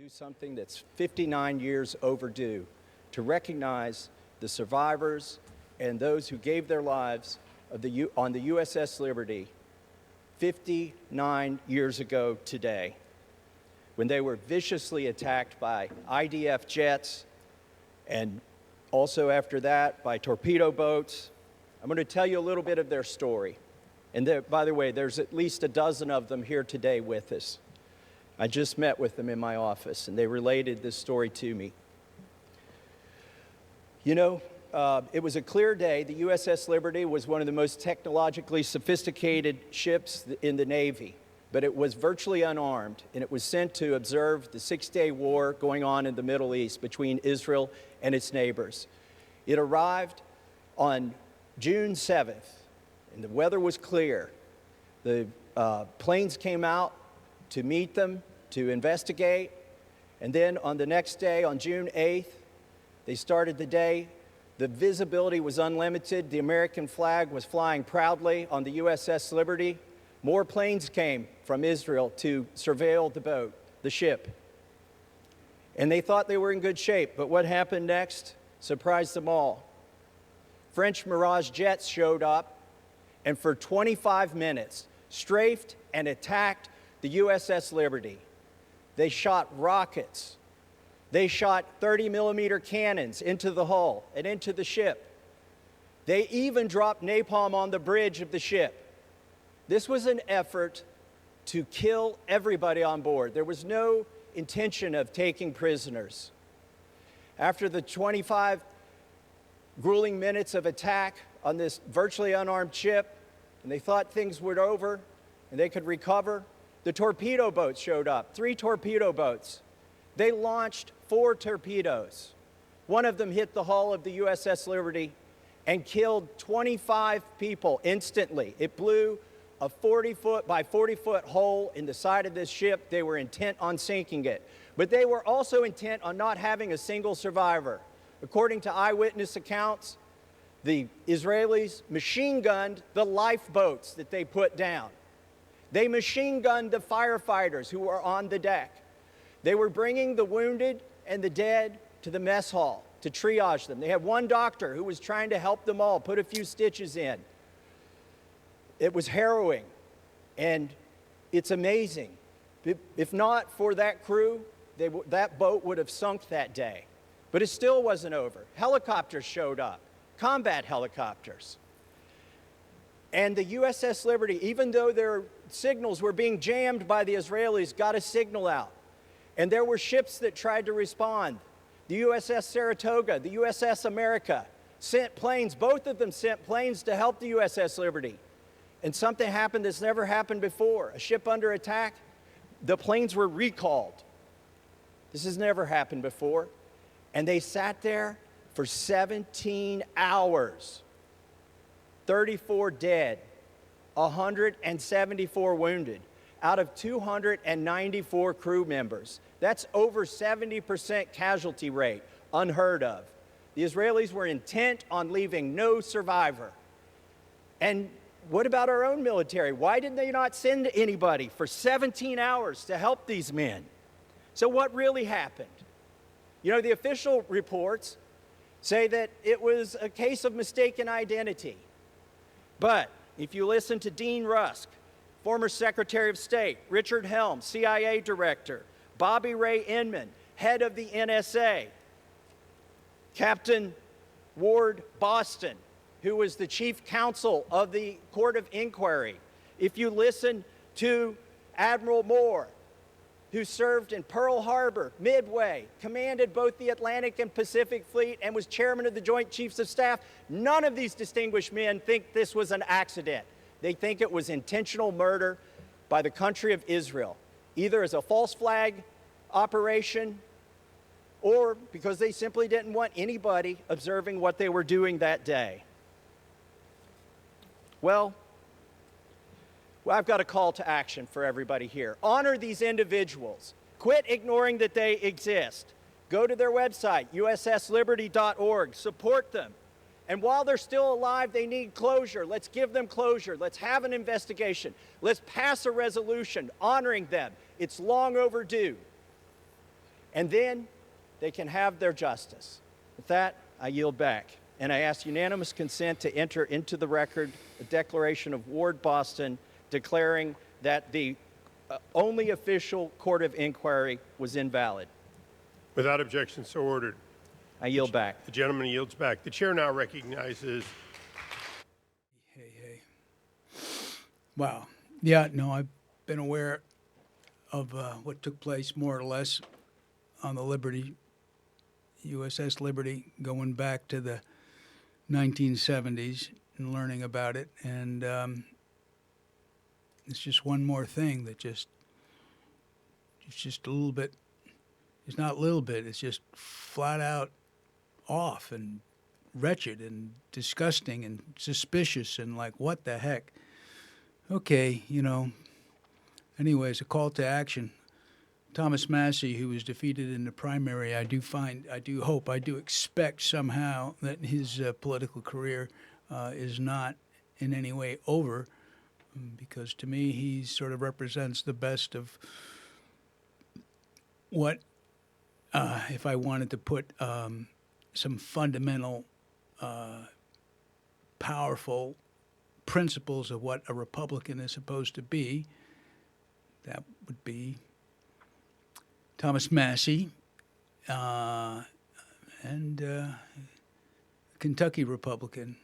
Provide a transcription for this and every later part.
do something that's 59 years overdue, to recognize the survivors and those who gave their lives on the USS Liberty 59 years ago today, when they were viciously attacked by IDF jets and also after that by torpedo boats. I'm going to tell you a little bit of their story. And there, by the way, there's at least a dozen of them here today with us. I just met with them in my office, and they related this story to me. You know, it was a clear day. The USS Liberty was one of the most technologically sophisticated ships in the Navy, but it was virtually unarmed, and it was sent to observe the six-day war going on in the Middle East between Israel and its neighbors. It arrived on June 7th, and the weather was clear. The planes came out to meet them, to investigate, and then on the next day, on June 8th, they started the day. The visibility was unlimited. The American flag was flying proudly on the USS Liberty. More planes came from Israel to surveil the boat, the ship. And they thought they were in good shape, but what happened next surprised them all. French Mirage jets showed up, and for 25 minutes, strafed and attacked the USS Liberty. They shot rockets. They shot 30-millimeter cannons into the hull and into the ship. They even dropped napalm on the bridge of the ship. This was an effort to kill everybody on board. There was no intention of taking prisoners. After the 25 grueling minutes of attack on this virtually unarmed ship, and they thought things were over and they could recover, the torpedo boats showed up, 3 torpedo boats. They launched 4 torpedoes. One of them hit the hull of the USS Liberty and killed 25 people instantly. It blew a 40-foot by 40-foot hole in the side of this ship. They were intent on sinking it. But they were also intent on not having a single survivor. According to eyewitness accounts, the Israelis machine-gunned the lifeboats that they put down. They machine-gunned the firefighters who were on the deck. They were bringing the wounded and the dead to the mess hall to triage them. They had one doctor who was trying to help them all, put a few stitches in. It was harrowing, and it's amazing. If not for that crew, that boat would have sunk that day. But it still wasn't over. Helicopters showed up, combat helicopters. And the USS Liberty, even though their signals were being jammed by the Israelis, got a signal out. And there were ships that tried to respond. The USS Saratoga, the USS America sent planes. Both of them sent planes to help the USS Liberty. And something happened that's never happened before. A ship under attack, the planes were recalled. This has never happened before. And they sat there for 17 hours. 34 dead, 174 wounded, out of 294 crew members. That's over 70% casualty rate, unheard of. The Israelis were intent on leaving no survivor. And what about our own military? Why did they not send anybody for 17 hours to help these men? So what really happened? You know, the official reports say that it was a case of mistaken identity. But if you listen to Dean Rusk, former Secretary of State, Richard Helms, CIA Director, Bobby Ray Inman, head of the NSA, Captain Ward Boston, who was the chief counsel of the Court of Inquiry, if you listen to Admiral Moore, who served in Pearl Harbor, Midway, commanded both the Atlantic and Pacific Fleet, and was chairman of the Joint Chiefs of Staff, none of these distinguished men think this was an accident. They think it was intentional murder by the country of Israel, either as a false flag operation or because they simply didn't want anybody observing what they were doing that day. Well, I've got a call to action for everybody here. Honor these individuals. Quit ignoring that they exist. Go to their website, ussliberty.org. Support them. And while they're still alive, they need closure. Let's give them closure. Let's have an investigation. Let's pass a resolution honoring them. It's long overdue. And then they can have their justice. With that, I yield back. And I ask unanimous consent to enter into the record a declaration of Ward Boston declaring that the only official court of inquiry was invalid. Without objection, so ordered. I yield back. The gentleman yields back. The chair now recognizes. Hey. Wow. Yeah, no, I've been aware of what took place more or less on the Liberty, USS Liberty, going back to the 1970s and learning about it. And it's just one more thing that it's just a little bit, it's not a little bit, it's just flat out off and wretched and disgusting and suspicious and like, what the heck? Okay, anyways, a call to action. Thomas Massie, who was defeated in the primary, I do expect somehow that his political career is not in any way over, because to me he sort of represents the best of what, if I wanted to put some fundamental, powerful principles of what a Republican is supposed to be, that would be Thomas Massie and Kentucky Republican,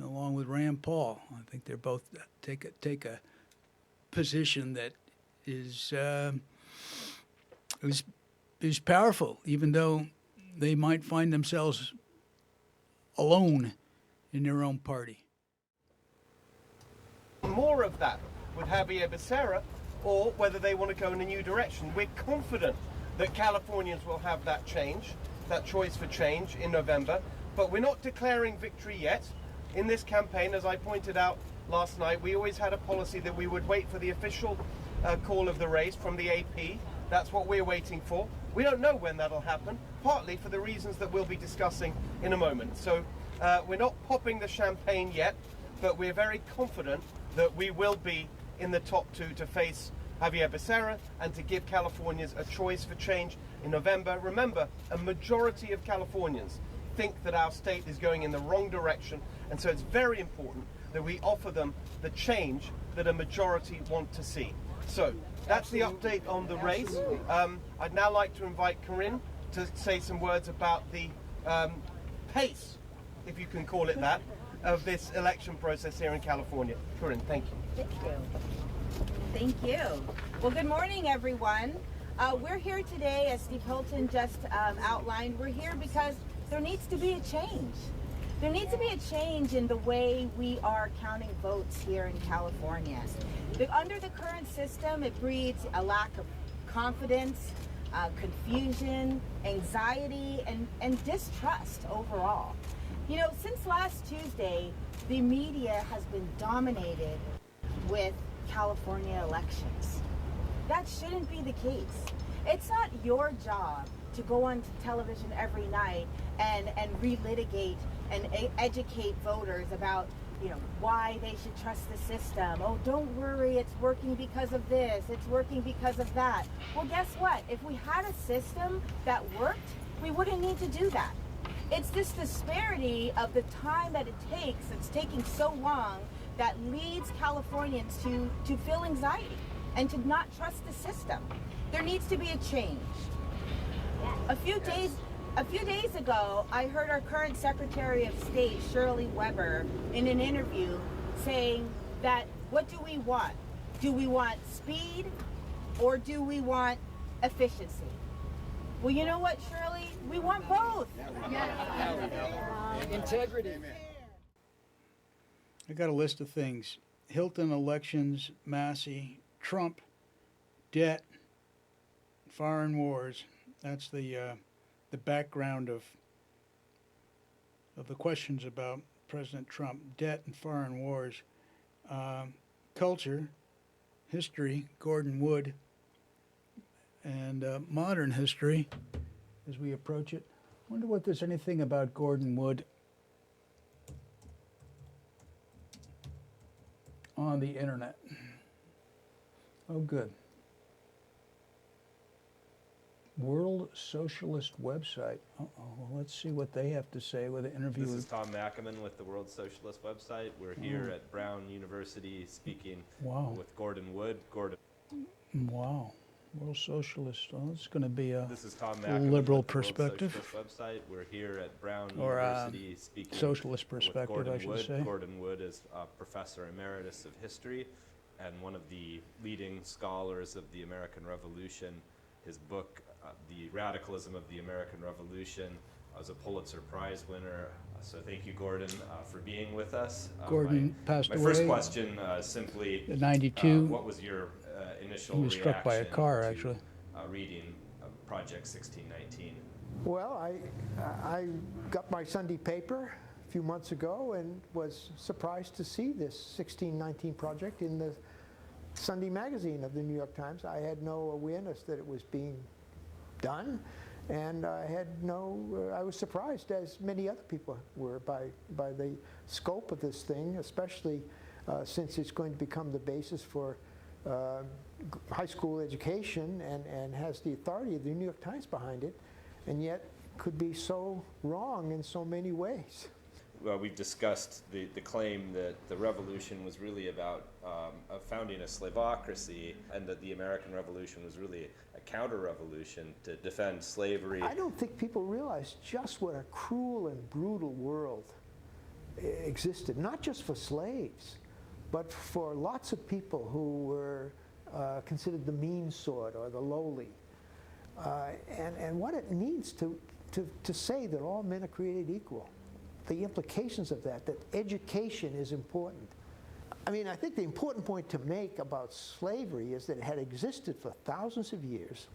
along with Rand Paul. I think they're both take a position that is powerful, even though they might find themselves alone in their own party. More of that with Javier Becerra, or whether they want to go in a new direction. We're confident that Californians will have that change, that choice for change in November, but we're not declaring victory yet. In this campaign, as I pointed out last night, we always had a policy that we would wait for the official call of the race from the AP. That's what we're waiting for. We don't know when that'll happen, partly for the reasons that we'll be discussing in a moment. So we're not popping the champagne yet, but we're very confident that we will be in the top two to face Javier Becerra and to give Californians a choice for change in November. Remember, a majority of Californians think that our state is going in the wrong direction, and so it's very important that we offer them the change that a majority want to see. So that's the update on the race. I'd now like to invite Corinne to say some words about the pace, if you can call it that, of this election process here in California. Corinne, thank you. Thank you. Thank you. Well, good morning, everyone. We're here today, as Steve Hilton just outlined, we're here because there needs to be a change. There needs to be a change in the way we are counting votes here in California. Under the current system, it breeds a lack of confidence, confusion, anxiety, and distrust overall. Since last Tuesday, the media has been dominated with California elections. That shouldn't be the case. It's not your job to go on television every night and relitigate and educate voters about why they should trust the system. Oh, don't worry, it's working because of this, it's working because of that. Well, guess what? If we had a system that worked, we wouldn't need to do that. It's this disparity of the time that it takes, it's taking so long, that leads Californians to feel anxiety and to not trust the system. There needs to be a change. A few days ago, I heard our current Secretary of State, Shirley Weber, in an interview saying that, what do we want? Do we want speed or do we want efficiency? Well, you know what, Shirley? We want both. Integrity. I got a list of things: Hilton, elections, Massie, Trump, debt, foreign wars. That's the background of the questions about President Trump: debt and foreign wars. Culture, history, Gordon Wood, and modern history as we approach it. Wonder what there's anything about Gordon Wood on the internet. Oh, good. World Socialist website. Well, let's see what they have to say with the interview. This is Tom Ackerman with the World Socialist website. We're here at Brown University speaking with Gordon Wood. Gordon. Wow. World Socialist. Oh, it's going to be a This is Tom Ackerman liberal with the World perspective. Socialist website. We're here at Brown Or University speaking socialist with perspective, Gordon I should Wood. say. Gordon Wood is a professor emeritus of history and one of the leading scholars of the American Revolution. His book, The Radicalism of the American Revolution, was a Pulitzer Prize winner. So thank you, Gordon, for being with us. Gordon passed my away. first question simply, In 92. what was your initial He was struck by a reaction car, to, actually. reading Project 1619? Well, I got my Sunday paper a few months ago and was surprised to see this 1619 project in the Sunday magazine of the New York Times. I had no awareness that it was being done, and I was surprised, as many other people were, by the scope of this thing, especially since it's going to become the basis for high school education and has the authority of the New York Times behind it, and yet could be so wrong in so many ways. We've discussed the claim that the revolution was really about founding a slavocracy, and that the American Revolution was really a counter-revolution to defend slavery. I don't think people realize just what a cruel and brutal world existed, not just for slaves, but for lots of people who were considered the mean sort or the lowly. And what it means to say that all men are created equal. The implications of that education is important. I mean, I think the important point to make about slavery is that it had existed for thousands of years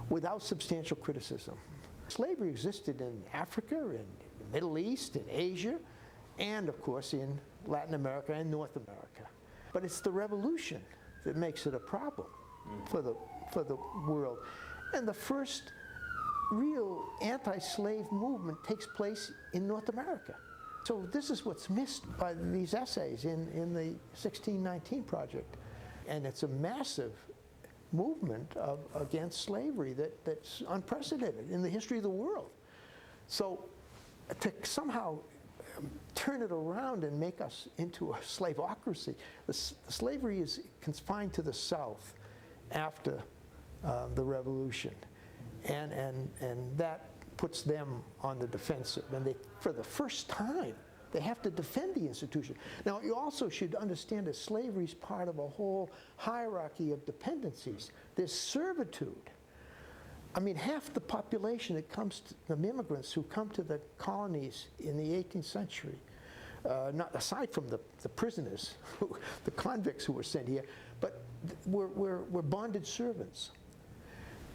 without substantial criticism. Slavery existed in Africa, in the Middle East, in Asia, and of course in Latin America and North America. But it's the revolution that makes it a problem for the world. And the first real anti-slave movement takes place in North America. So this is what's missed by these essays in the 1619 Project. And it's a massive movement against slavery that's unprecedented in the history of the world. So to somehow turn it around and make us into a slavocracy, slavery is confined to the South after the Revolution. And that puts them on the defensive. And for the first time, they have to defend the institution. Now, you also should understand that slavery is part of a whole hierarchy of dependencies. There's servitude. I mean, half the population that comes to the immigrants who come to the colonies in the 18th century, not aside from the prisoners, the convicts who were sent here, but were bonded servants.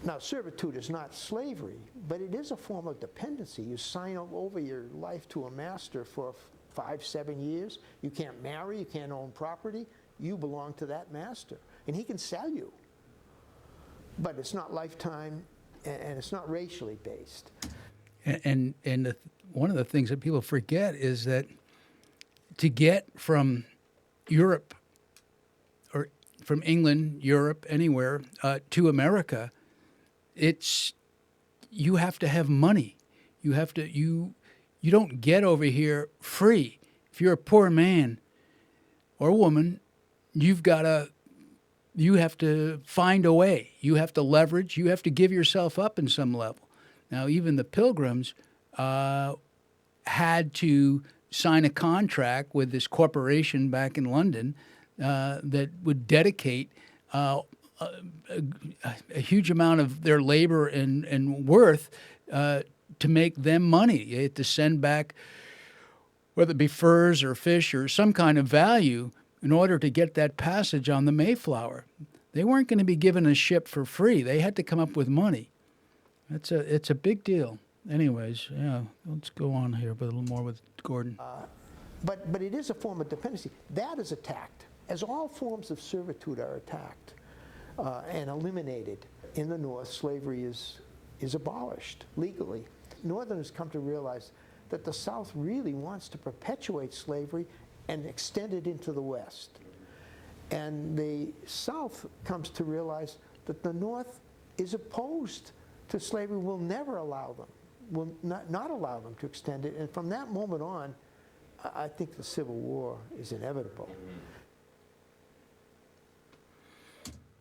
Now, servitude is not slavery, but it is a form of dependency. You sign over your life to a master for 5-7 years. You can't marry, you can't own property. You belong to that master, and he can sell you. But it's not lifetime, and it's not racially based. And one of the things that people forget is that to get from Europe, or from England, Europe, anywhere, to America, you have to have money. You don't get over here free. If you're a poor man or woman, you have to find a way. You have to leverage. You have to give yourself up in some level. Now, even the Pilgrims had to sign a contract with this corporation back in London that would dedicate a huge amount of their labor and worth to make them money. You had to send back, whether it be furs or fish or some kind of value, in order to get that passage on the Mayflower. They weren't going to be given a ship for free. They had to come up with money. It's a big deal. Anyways, yeah, let's go on here with a little more with Gordon. But it is a form of dependency. That is attacked, as all forms of servitude are attacked and eliminated. In the North, slavery is abolished legally. Northerners come to realize that the South really wants to perpetuate slavery and extend it into the West. And the South comes to realize that the North is opposed to slavery will never allow them, will not allow them to extend it. And from that moment on, I think the Civil War is inevitable.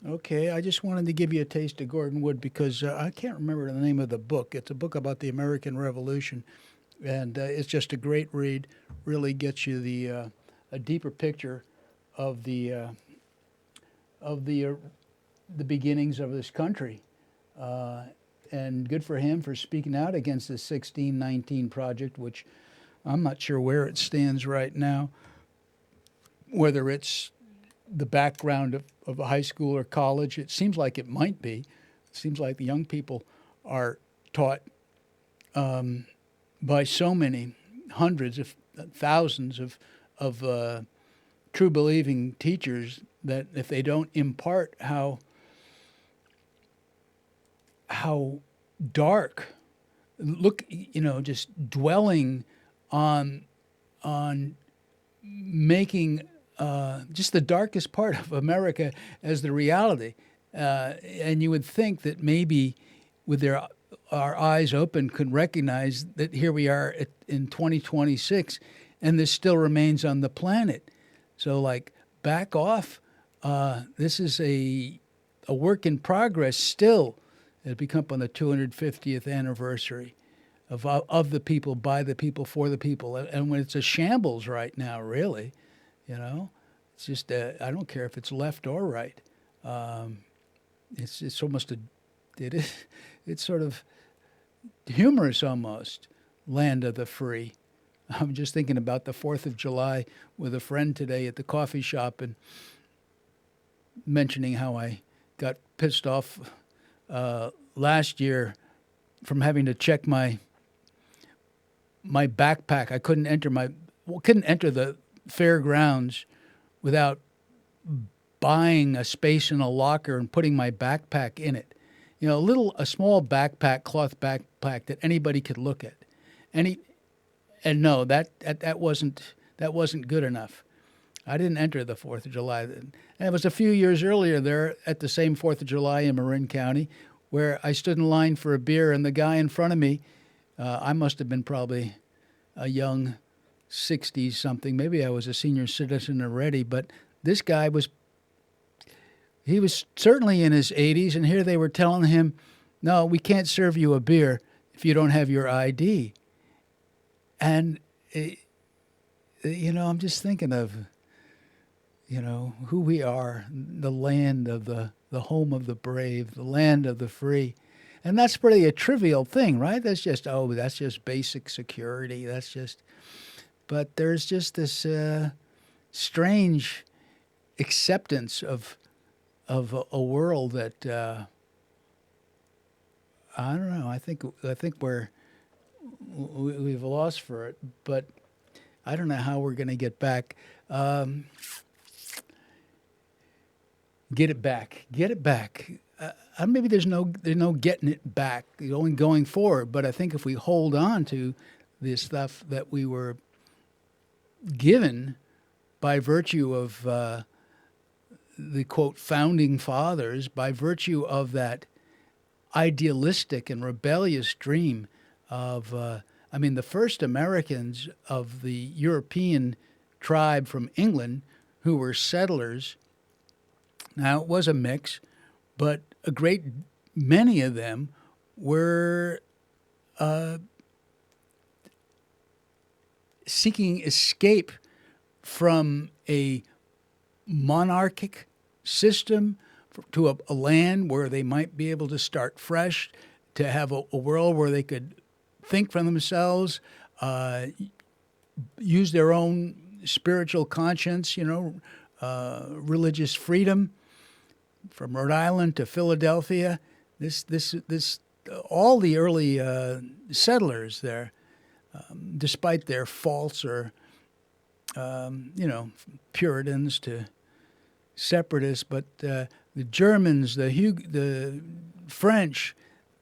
Okay, I just wanted to give you a taste of Gordon Wood because I can't remember the name of the book. It's a book about the American Revolution, and it's just a great read. Really gets you a deeper picture of the beginnings of this country. And good for him for speaking out against the 1619 Project, which I'm not sure where it stands right now, whether it's the background of a high school or college. It seems like it might be. It seems like the young people are taught by so many hundreds of thousands of true believing teachers that if they don't impart how dark, look, just dwelling on making just the darkest part of America as the reality. And you would think that maybe with our eyes open could recognize that here we are in 2026 and this still remains on the planet. So like back off. This is a work in progress still. It'll be come on the 250th anniversary of the people, by the people, for the people. And when it's a shambles right now, really, it's just, I don't care if it's left or right. It's almost it's sort of humorous almost, land of the free. I'm just thinking about the 4th of July with a friend today at the coffee shop and mentioning how I got pissed off last year from having to check my backpack. I couldn't enter the fairgrounds without buying a space in a locker and putting my backpack in it. A small backpack, cloth backpack that anybody could look at. And no, that wasn't good enough. I didn't enter the 4th of July. And it was a few years earlier there at the same 4th of July in Marin County where I stood in line for a beer and the guy in front of me, I must have been probably a young 60-something. Maybe I was a senior citizen already, but this guy he was certainly in his 80s, and here they were telling him, no, we can't serve you a beer if you don't have your ID. And, I'm just thinking of, who we are, the land of the home of the brave, the land of the free. And that's pretty a trivial thing, right? That's just basic security. But there's just this strange acceptance of a world that I don't know. I think we've lost for it, but I don't know how we're going to get back. Get it back. Maybe there's no getting it back going forward. But I think if we hold on to this stuff that we were given by virtue of the quote founding fathers, by virtue of that idealistic and rebellious dream of, the first Americans of the European tribe from England who were settlers. Now, it was a mix, but a great many of them were seeking escape from a monarchic system to a land where they might be able to start fresh, to have a world where they could think for themselves, use their own spiritual conscience, religious freedom. From Rhode Island to Philadelphia, all the early settlers there, despite their faults or, Puritans to separatists, but the Germans, the French,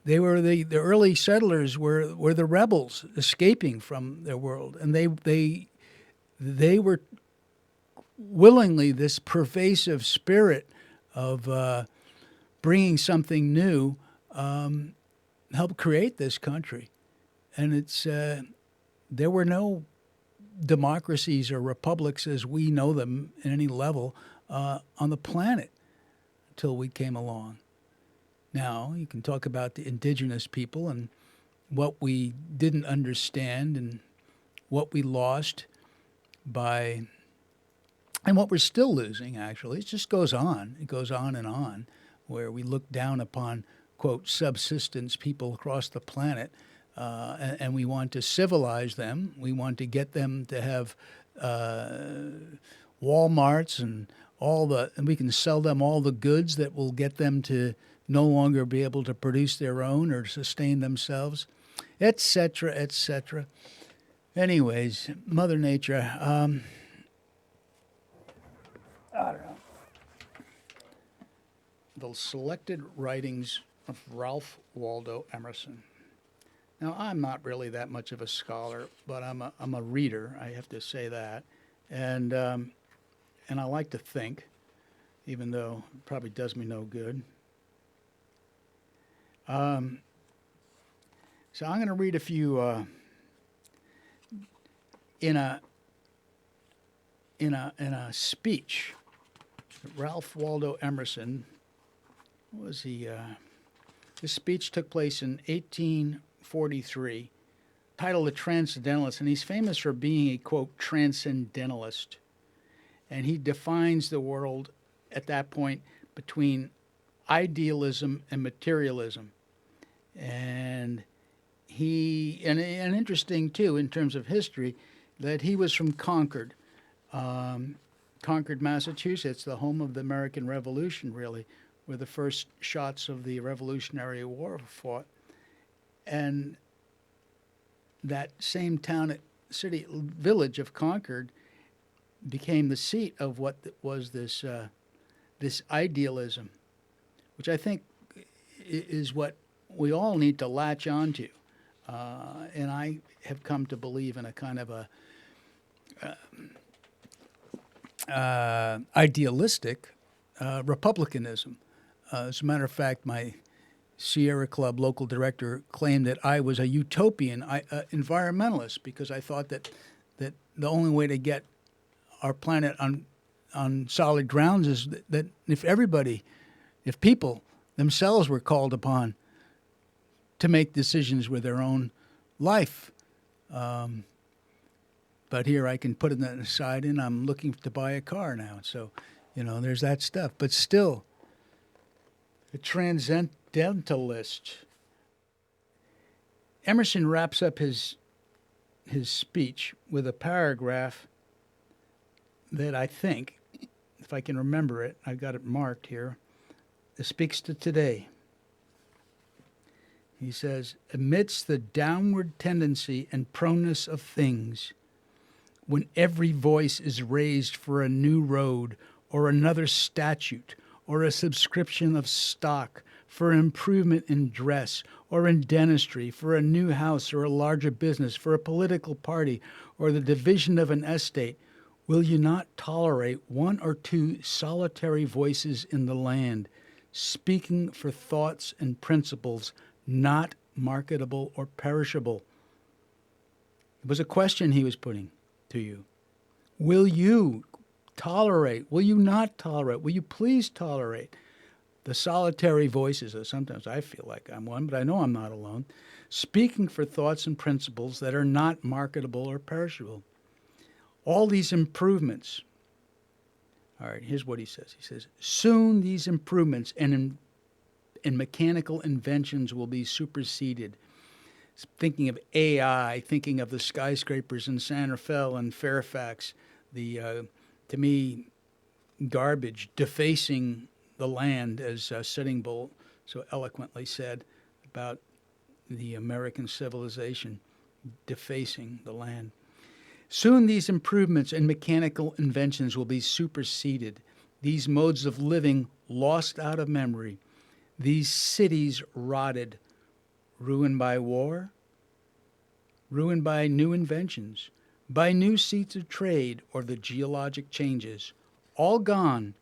they were the early settlers were the rebels escaping from their world, and they were willingly this pervasive spirit of bringing something new, helped create this country. And it's there were no democracies or republics as we know them at any level on the planet until we came along. Now, you can talk about the indigenous people and what we didn't understand and what we lost by, and what we're still losing, actually. It just goes on. It goes on and on, where we look down upon, quote, subsistence people across the planet, and we want to civilize them. We want to get them to have Walmarts and and we can sell them all the goods that will get them to no longer be able to produce their own or sustain themselves, etc., etc. Anyways, Mother Nature, I don't know. The selected writings of Ralph Waldo Emerson. Now, I'm not really that much of a scholar, but I'm a reader. I have to say that, and I like to think, even though it probably does me no good. So I'm going to read a few in a speech. Ralph Waldo Emerson, what was he? This speech took place in 1843, titled "The Transcendentalist," and he's famous for being a, quote, transcendentalist. And he defines the world at that point between idealism and materialism. And and interesting too in terms of history, that he was from Concord, Massachusetts, the home of the American Revolution, really, where the first shots of the Revolutionary War were fought. And that same village of Concord became the seat of what was this idealism, which I think is what we all need to latch onto. And I have come to believe in a kind of a idealistic republicanism. As a matter of fact, my Sierra Club local director claimed that I was a utopian environmentalist, because I thought that the only way to get our planet on solid grounds is that if people themselves were called upon to make decisions with their own life. But here I can put that aside, and I'm looking to buy a car now. So, there's that stuff. But still, a transcendentalist. Emerson wraps up his speech with a paragraph that I think, if I can remember it, I've got it marked here, it speaks to today. He says, amidst the downward tendency and proneness of things, when every voice is raised for a new road or another statute or a subscription of stock, for improvement in dress or in dentistry, for a new house or a larger business, for a political party or the division of an estate, will you not tolerate one or two solitary voices in the land, speaking for thoughts and principles not marketable or perishable? It was a question he was putting to you. Will you tolerate? Will you not tolerate? Will you please tolerate the solitary voices, or sometimes I feel like I'm one, but I know I'm not alone, speaking for thoughts and principles that are not marketable or perishable? All these improvements. All right, here's what he says. He says, soon these improvements and mechanical inventions will be superseded. Thinking of AI, thinking of the skyscrapers in Santa Fe and Fairfax, the, to me, garbage, defacing the land, as Sitting Bull so eloquently said about the American civilization, defacing the land. Soon these improvements and mechanical inventions will be superseded, these modes of living lost out of memory, these cities rotted, ruined by war, ruined by new inventions, by new seats of trade or the geologic changes, all gone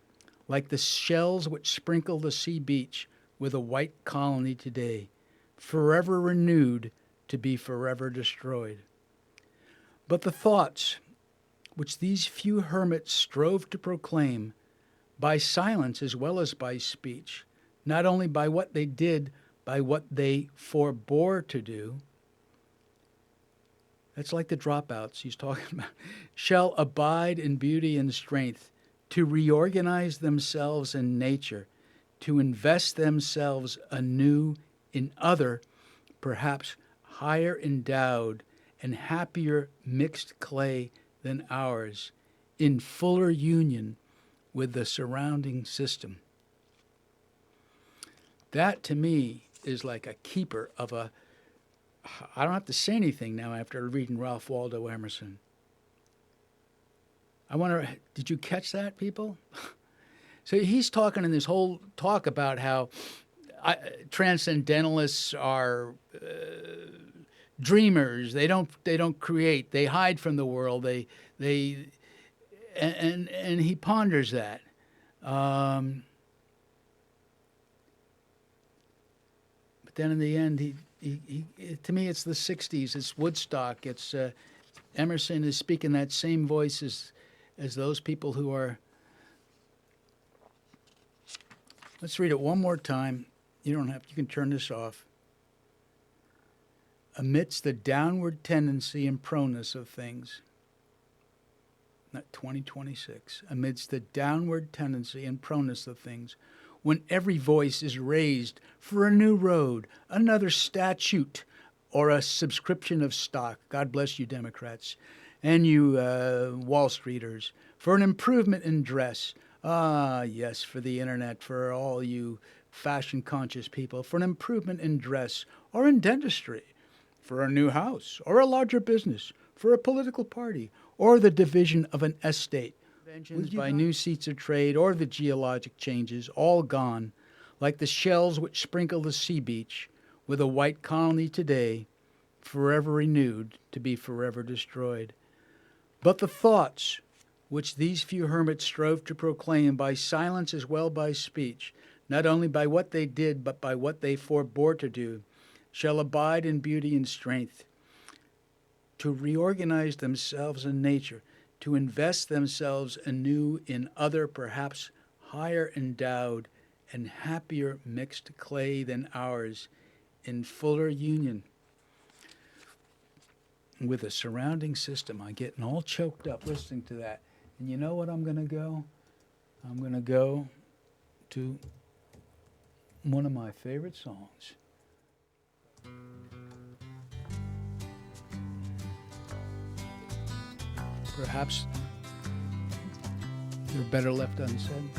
like the shells which sprinkle the sea beach, with a white colony today, forever renewed to be forever destroyed. But the thoughts which these few hermits strove to proclaim, by silence as well as by speech, not only by what they did, by what they forbore to do, that's like the dropouts he's talking about, shall abide in beauty and strength, to reorganize themselves in nature, to invest themselves anew in other, perhaps higher endowed and happier mixed clay than ours, in fuller union with the surrounding system. That, to me, is like a keeper of a... I don't have to say anything now after reading Ralph Waldo Emerson. I wonder, did you catch that, people? So he's talking in this whole talk about how transcendentalists are dreamers. They don't create. They hide from the world. And he ponders that. But then in the end, he to me, it's the 60s. It's Woodstock. It's Emerson is speaking that same voice as those people who are. Let's read it one more time. You don't have. You can turn this off. Amidst the downward tendency and proneness of things. Not 2026. Amidst the downward tendency and proneness of things, when every voice is raised for a new road, another statute, or a subscription of stock. God bless you, Democrats, and you Wall Streeters, for an improvement in dress. Ah, yes, for the internet, for all you fashion-conscious people, for an improvement in dress or in dentistry, for a new house or a larger business, for a political party or the division of an estate, by new seats of trade or the geologic changes, all gone, like the shells which sprinkle the sea beach, with a white colony today, forever renewed to be forever destroyed. But the thoughts which these few hermits strove to proclaim by silence as well by speech, not only by what they did, but by what they forbore to do, shall abide in beauty and strength, to reorganize themselves in nature, to invest themselves anew in other, perhaps higher endowed and happier mixed clay than ours, in fuller union with the surrounding system. I'm getting all choked up listening to that. And you know what I'm going to go? I'm going to go to one of my favorite songs. Perhaps they're better left unsaid.